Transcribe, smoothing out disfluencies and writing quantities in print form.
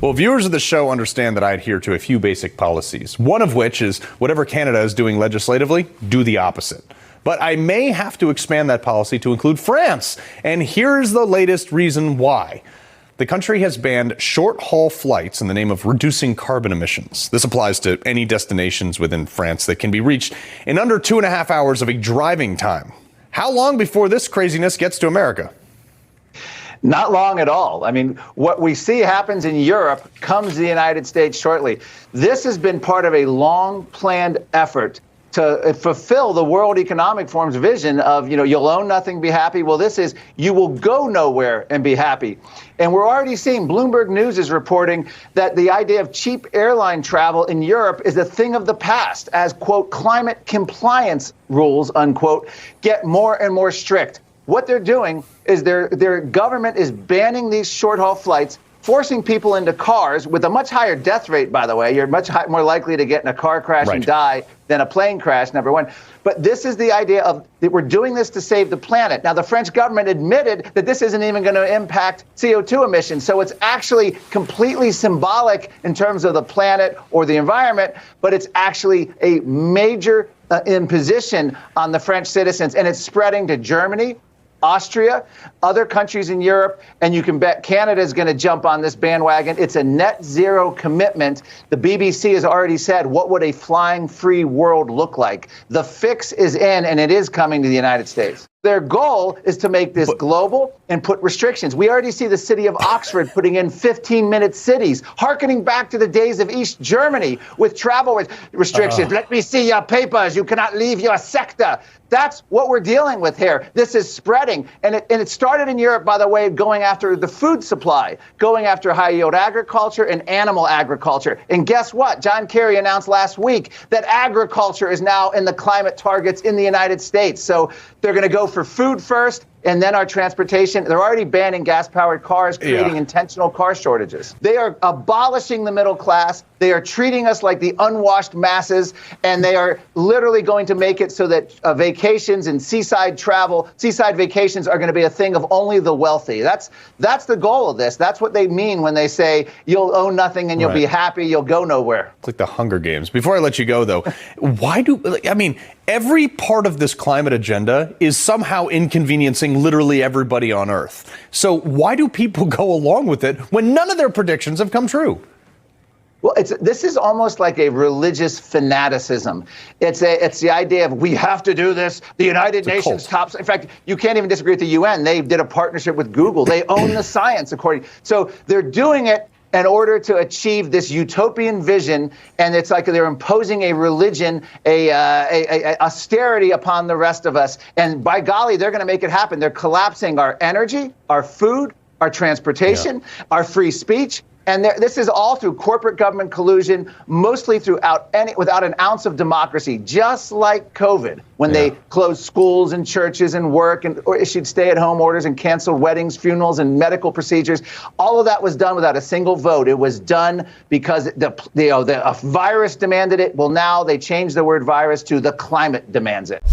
Well, viewers of the show understand that I adhere to a few basic policies, one of which is whatever Canada is doing legislatively, do the opposite. But I may have to expand that policy to include France. And here's the latest reason why. The country has banned short-haul flights in the name of reducing carbon emissions. This applies to any destinations within France that can be reached in under 2.5 hours of a driving time. How long before this craziness gets to America? Not long at all. I mean, what we see happens in Europe comes to the United States shortly. This has been part of a long-planned effort to fulfill the World Economic Forum's vision of, you'll own nothing, be happy. Well, this is, you will go nowhere and be happy. And we're already seeing, Bloomberg News is reporting that the idea of cheap airline travel in Europe is a thing of the past as, quote, climate compliance rules, unquote, get more and more strict. What they're doing is their government is banning these short-haul flights, forcing people into cars with a much higher death rate, by the way. You're much more likely to get in a car crash and die than a plane crash, number one. But this is the idea of that we're doing this to save the planet. Now, the French government admitted that this isn't even going to impact CO2 emissions. So it's actually completely symbolic in terms of the planet or the environment, but it's actually a major imposition on the French citizens. And it's spreading to Germany, Austria, other countries in Europe, and you can bet Canada is going to jump on this bandwagon. It's a net zero commitment. The BBC has already said, what would a flying free world look like? The fix is in, and it is coming to the United States. Their goal is to make this global and put restrictions. We already see the city of Oxford putting in 15-minute cities, hearkening back to the days of East Germany with travel restrictions. Let me see your papers. You cannot leave your sector. That's what we're dealing with here. This is spreading. And it started in Europe, by the way, going after the food supply, going after high-yield agriculture and animal agriculture. And guess what? John Kerry announced last week that agriculture is now in the climate targets in the United States. So they're going to go for food first, and then our transportation. They're already banning gas-powered cars, creating intentional car shortages. They are abolishing the middle class. They are treating us like the unwashed masses, and they are literally going to make it so that vacations and seaside vacations are going to be a thing of only the wealthy. That's the goal of this. That's what they mean when they say you'll own nothing and you'll be happy, you'll go nowhere. It's like the Hunger Games. Before I let you go, though, every part of this climate agenda is somehow inconveniencing literally everybody on Earth. So why do people go along with it when none of their predictions have come true? Well, this is almost like a religious fanaticism. It's the idea of we have to do this. The United Nations tops. In fact, you can't even disagree with the UN. They did a partnership with Google. They own the science, So they're doing it in order to achieve this utopian vision, and it's like they're imposing a religion, a austerity upon the rest of us. And by golly, they're going to make it happen. They're collapsing our energy, our food, our transportation, our free speech. And this is all through corporate government collusion, mostly without an ounce of democracy, just like COVID, when they closed schools and churches and work or issued stay-at-home orders and canceled weddings, funerals, and medical procedures. All of that was done without a single vote. It was done because the virus demanded it. Well, now they changed the word virus to the climate demands it.